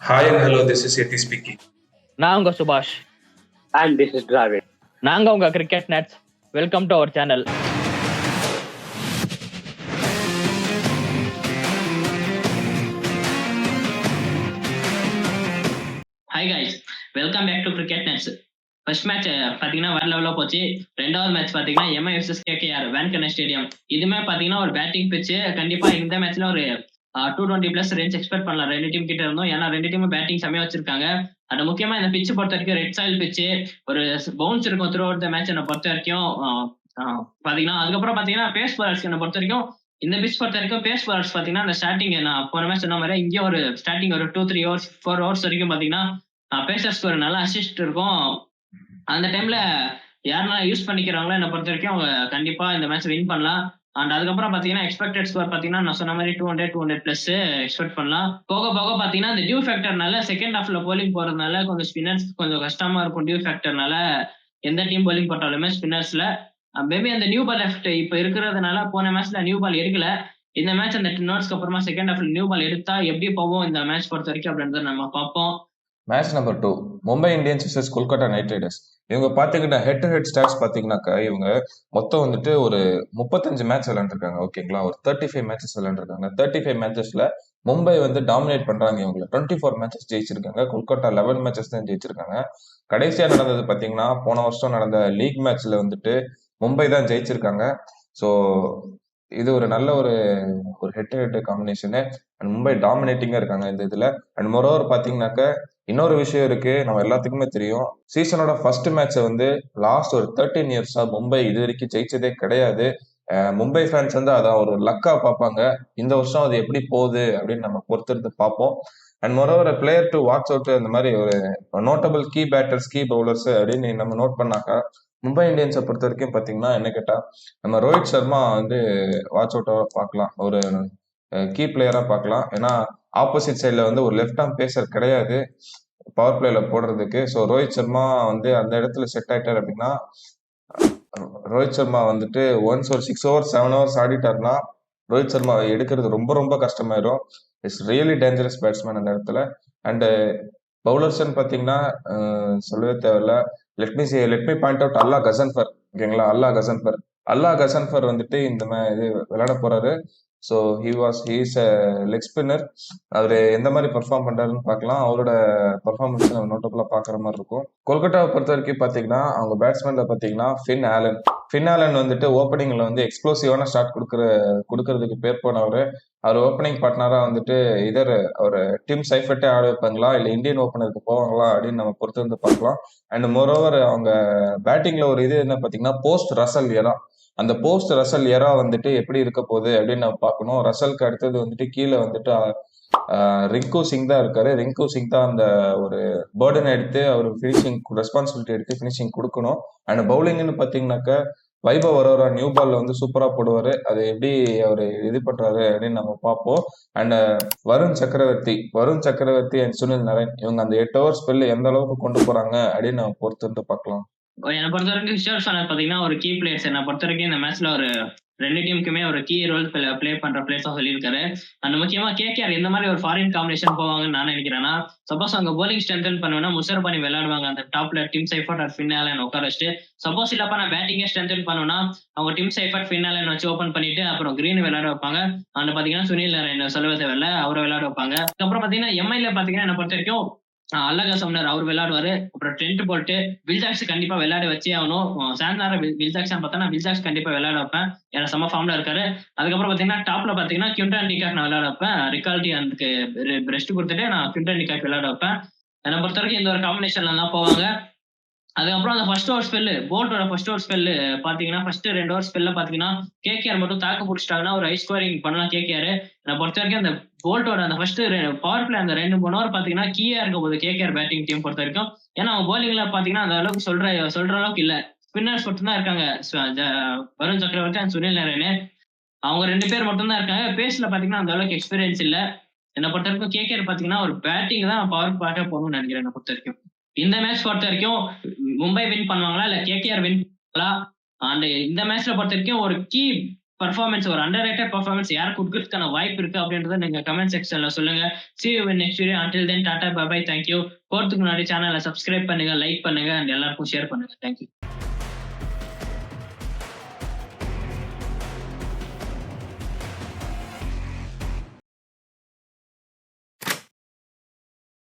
Hi and hello, this is Yeti speaking. நான் உங்க சுபாஷ். And this is Dravid. நாங்க உங்க cricket nuts. Welcome to our channel. Hi guys, welcome back to cricket nuts. First match பார்த்தீங்கன்னா வேற லெவலில் போச்சு. ரெண்டாவது மேட்ச் பார்த்தீங்கன்னா MI vs KKR Wankhede stadium. இதுமே பார்த்தீங்கன்னா ஒரு பேட்டிங் பிச்சு. கண்டிப்பாக இந்த மேட்ச்ல ஒரு 220+ ரன்ஸ் எக்ஸ்பெக்ட் பண்ணலாம் ரெண்டு டீம் கிட்ட இருந்தோம். ஏன்னா ரெண்டு டீமும் பேட்டிங் செம்மையா வச்சிருக்காங்க. அது முக்கியமா இந்த பிச்சு பொறுத்த வரைக்கும் ரெட் சாயில் பிச்சு, ஒரு பவுன்ஸ் இருக்கும் த்ரூ அவுட் த மேட்ச். என்னை பொறுத்த வரைக்கும் பார்த்தீங்கன்னா அதுக்கப்புறம் பார்த்தீங்கன்னா பேஸ் பாலர்ஸ் என்னை பொறுத்த வரைக்கும் இந்த பிச் பொறுத்த வரைக்கும் பேஸ் பாலர்ஸ் பார்த்தீங்கன்னா அந்த ஸ்டார்டிங் நான் போன மேட்ச் சொன்ன மாதிரி இங்கே ஒரு ஸ்டார்டிங் ஒரு 2-3 ஹவர்ஸ் 4 ஹவர்ஸ் வரைக்கும் பார்த்தீங்கன்னா பேசர்ஸ்க்கு ஒரு நல்ல அசிஸ்ட் இருக்கும். அந்த டைம்ல யாரெல்லாம் யூஸ் பண்ணிக்கிறாங்களோ என்னை பொறுத்த வரைக்கும் அவங்க கண்டிப்பா இந்த மேட்ச் வின் பண்ணலாம். அண்ட் அதுக்கப்புறம் பாத்தீங்கன்னா எக்ஸ்பெக்டட் ஸ்கோர் பாத்தீங்கன்னா நான் சொன்ன மாதிரி 200+ எக்ஸ்பெக்ட் பண்ணலாம். போக போக பாத்தீங்கன்னா இந்த டியூ ஃபேக்டர்னால செகண்ட் ஹாஃப்ல போலிங் போறதுனால கொஞ்சம் ஸ்பின்னர்ஸ் கொஞ்சம் கஷ்டமா இருக்கும். டியூ ஃபேக்டர்னால எந்த டீம் போலிங் போட்டாலுமே ஸ்பின்னர்ஸ்ல மேபி அந்த நியூ பால் லெஃப்ட் இப்ப இருக்கிறதுனால போன மேட்ச்ல நியூ பால் எடுக்கல. இந்த மேட்ச் அந்த 10 ஹவர்ஸ்க்கு அப்புறமா செகண்ட் ஹாஃப்ல நியூ பால் எடுத்தா எப்படி போவோம் இந்த மேட்ச் பொறுத்த வரைக்கும் அப்படின்றத நம்ம பார்ப்போம். Match number 2 Mumbai Indians vs Kolkata night Riders. இவங்க பாத்தீங்கன்னா ஹெட் டு ஹெட் ஸ்டாட்ஸ் பாத்தீங்கன்னாக்கா இவங்க மொத்தம் வந்துட்டு ஒரு 35 மேட்ச் விளையாண்டுருக்காங்க. ஓகேங்களா, ஒரு 35 மேட்சஸ் விளையாண்டுருக்காங்க. 35 மேட்சஸ்ல மும்பை வந்து டாமினேட் பண்றாங்க. இவங்களை 24 மேட்சஸ் ஜெயிச்சிருக்காங்க. கொல்கத்தா 11 மேட்சஸ் தான் ஜெயிச்சிருக்காங்க. கடைசியா நடந்தது பாத்தீங்கன்னா போன வருஷம் நடந்த லீக் மேட்ச்ல வந்துட்டு மும்பை தான் ஜெயிச்சிருக்காங்க. ஸோ இது ஒரு நல்ல ஒரு head to head combination. And Mumbai டாமினேட்டிங்கா இருக்காங்க இந்த இதுல. அண்ட் மொரோவர் பாத்தீங்கன்னாக்க இன்னொரு விஷயம் இருக்கு, நம்ம எல்லாத்துக்குமே தெரியும். சீசனோட ஃபர்ஸ்ட் மேட்சை வந்து லாஸ்ட் ஒரு 13 இயர்ஸா மும்பை இது வரைக்கும் ஜெயிச்சதே கிடையாது. மும்பை ஃபேன்ஸ் வந்து அதை ஒரு லக்கா பார்ப்பாங்க. இந்த வருஷம் அது எப்படி போகுது அப்படின்னு நம்ம பொறுத்திருந்து பார்ப்போம். And moreover player to watch out, அந்த மாதிரி ஒரு notable key batters key bowlers அப்படின்னு நம்ம நோட் பண்ணாக்கா மும்பை இந்தியன்ஸை பொறுத்த வரைக்கும் பார்த்தீங்கன்னா என்ன கேட்டால் நம்ம ரோஹித் சர்மா வந்து வாட்ச் அவுட்டாக பார்க்கலாம், ஒரு கீ பிளேயரா பார்க்கலாம். ஏன்னா ஆப்போசிட் சைட்ல வந்து ஒரு லெஃப்ட் ஆர்ம் பேசர் கிடையாது பவர் பிளேல போடுறதுக்கு. ஸோ ரோஹித் சர்மா வந்து அந்த இடத்துல செட் ஆயிட்டார் அப்படின்னா, ரோஹித் சர்மா வந்துட்டு ஒன்ஸ் ஒரு 6 ஹவர்ஸ் 7 ஹவர்ஸ் ஆடிட்டாருன்னா ரோஹித் சர்மா எடுக்கிறது ரொம்ப ரொம்ப கஷ்டமாயிரும். இட்ஸ் ரியலி டேஞ்சரஸ் பேட்ஸ்மேன் அந்த இடத்துல. அண்டு பவுலர்ஸ்ன்னு பார்த்தீங்கன்னா சொல்லவே தேவையில்ல. Let me point out Allah Ghazanfar. ஓகேங்களா, அல்லா கசன்ஃபர் வந்துட்டு இந்த இது விளையாட போறாரு. So he's a leg spinner. அவர் எந்த மாதிரி பெர்ஃபார்ம் பண்றாருன்னு பார்க்கலாம். அவரோட பெர்ஃபார்மன்ஸ் நம்ம நோட்டபுளா பார்க்குற மாதிரி இருக்கும். கொல்கட்டாவை பொறுத்த வரைக்கும் பார்த்தீங்கன்னா அவங்க பேட்ஸ்மேன்ல பார்த்தீங்கன்னா ஃபின் ஆலன் வந்துட்டு ஓப்பனிங்ல வந்து எக்ஸ்ப்ளோசிவான ஸ்டார்ட் கொடுக்கறதுக்கு பேர் போனவர். அவர் ஓப்பனிங் பார்ட்னரா வந்துட்டு இதர் அவர் டிம் சைஃபர்ட்டே ஆட வைப்பாங்களா இல்லை இந்தியன் ஓப்பனருக்கு போவாங்களா அப்படின்னு நம்ம பொறுத்து வந்து பார்க்கலாம். அண்ட் மோரோவர் அவங்க பேட்டிங்ல ஒரு இது என்ன பார்த்தீங்கன்னா போஸ்ட் ரசல் எரா. அந்த போஸ்ட் ரசல் எரா வந்துட்டு எப்படி இருக்க போகுது அப்படின்னு நம்ம பார்க்கணும். ரசலுக்கு அடுத்தது வந்துட்டு கீழே வந்துட்டு ரிங்கு சிங் தான் இருக்காரு. ரிங்கு சிங் தான் அந்த ஒரு பேர்டன் எடுத்து அவர் ஃபினிஷிங் ரெஸ்பான்சிபிலிட்டி எடுத்து ஃபினிஷிங் கொடுக்கணும். அண்ட் பவுலிங்னு பார்த்தீங்கன்னாக்க வைபவ் அரோரா நியூ பால்ல வந்து சூப்பரா போடுவாரு. அதை எப்படி அவர் இது பண்றாரு அப்படின்னு நம்ம பார்ப்போம். அண்ட் வருண் சக்கரவர்த்தி அண்ட் சுனில் நரேன் இவங்க அந்த 8 ஹவர் ஸ்பெல் எந்த அளவுக்கு கொண்டு போறாங்க அப்படின்னு நம்ம பொறுத்து வந்து பார்க்கலாம். என்னை பொறுத்த வரைக்கும் ரிஷப் பாத்தீங்கன்னா ஒரு கீ பிளேயர்ஸ். என்னை பொறுத்த வரைக்கும் இந்த மேட்ச்ல ஒரு ரெண்டு டீமுக்குமே ஒரு கீ ரோல் பிளே பண்ற பிளேயர்ஸா சொல்லியிருக்காரு. அந்த முக்கியமா கேகேஆர் எந்த மாதிரி ஒரு ஃபாரின் காம்பினேஷன் போவாங்கன்னு நான் நினைக்கிறேன்னா, சப்போஸ் அவங்க போலிங் ஸ்ட்ரென்தன் பண்ணுவேன்னா முஷர் பண்ணி விளையாடுவாங்க அந்த டாப்ல Tim Seifert or Finn Allen உட்கார வச்சுட்டு. சப்போஸ் இல்லப்பா நான் பேட்டிங்கே ஸ்ட்ரென்தன் பண்ணுவேன்னா அவங்க டிம் சைஃபர்ட் ஃபின் ஆலன் வச்சு ஓப்பன் பண்ணிட்டு அப்புறம் கிரீன் விளையாட வைப்பாங்க. அந்த பாத்தீங்கன்னா சுனில் நரேன் சொல்லவே தேவையில்ல, அவரை விளையாட வைப்பாங்க. அதுக்கப்புறம் பாத்தீங்கன்னா எம்ஐல பாத்தீங்கன்னா என்ன பொறுத்த வரைக்கும் அல்லகா சம்னர் அவர் விளையாடுவாரு. அப்புறம் ட்ரெண்ட் போட்டு வில்ஜாக்ஸ் கண்டிப்பா விளையாட வச்சே ஆகணும். சாந்தார வில்ஜாக்ஸ் பார்த்தா வில்ஜாக்ஸ் கண்டிப்பா விளையாட வைப்பேன், ஏன்னா செம்ம ஃபார்ம்ல இருக்காரு. அதுக்கப்புறம் பாத்தீங்கன்னா டாப்ல பாத்தீங்கன்னா கியூண்டன் டிகாக் நான் விளையாட வைப்பேன். ரிகால்டி அதுக்கு ரெஸ்ட் கொடுத்துட்டு நான் கியூண்டன் டிகாக் விளையாட வைப்பேன். என்னை பொறுத்த வரைக்கும் இந்த ஒரு காம்பினேஷன்ல தான் போவாங்க. அதுக்கப்புறம் அந்த ஃபர்ஸ்ட் ஓவர் ஸ்பெல்லு போல்ட்டோட ஃபர்ஸ்ட் ஓவர் ஸ்பெல்லு பாத்தீங்கன்னா ஃபர்ஸ்ட் 2 ஓவர் ஸ்பெல்ல பாத்தீங்கன்னா கேகேஆர் மட்டும் தாக்கு பிடிச்சிட்டாங்கன்னா ஒரு ஹை ஸ்கோரிங் பண்ணலாம் கேகேஆர். நான் பொறுத்த வரைக்கும் அந்த போல்ட்டோட அந்த ஃபர்ஸ்ட் பவர் பிளே அந்த 2-3 ஓவர் பாத்தீங்கன்னா கீயா இருக்கும் போது கேகேஆர் பேட்டிங் டீம் பொறுத்த வரைக்கும். ஏன்னா அவங்க போலிங்ல பாத்தீங்கன்னா அந்த அளவுக்கு சொல்ற அளவுக்கு இல்ல, ஸ்பின்னர்ஸ் மட்டும் தான் இருக்காங்க. வருண் சக்கரவர்த்தி அண்ட் சுனில் நரேன் அவங்க 2 பேர் மட்டும் தான் இருக்காங்க. பேஸ்ல பாத்தீங்கன்னா அந்த அளவுக்கு எக்ஸ்பீரியன்ஸ் இல்ல. என்னை பொறுத்த வரைக்கும் கேகேஆர் பாத்தீங்கன்னா ஒரு பேட்டிங் தான் பவர் பார்க்க போகணும்னு நினைக்கிறேன். என்னை பொறுத்த வரைக்கும் இந்த மேட்ச் பொறுத்த வரைக்கும் மும்பை வின் பண்ணுவாங்களா இல்ல கேகேஆர் வின் பண்ணுவாங்களா? அண்ட் இந்த மேட்ச்ல பொறுத்த வரைக்கும் ஒரு கீ பர்ஃபார்மன்ஸ் ஒரு அண்டர் ரேட்டட் பர்ஃபார்மன்ஸ் யார் கொடுக்கறதுக்கான வாய்ப்பு இருக்கு அப்படின்றத நீங்க கமெண்ட் செக்ஷன்ல சொல்லுங்க. See you in next video. Until then, Tata, bye bye, thank you. போறதுக்கு முன்னாடி சேனலை சப்ஸ்கிரைப் பண்ணுங்க, லைக் பண்ணுங்க, அண்ட் எல்லாருக்கும் ஷேர் பண்ணுங்க. தேங்க்யூ.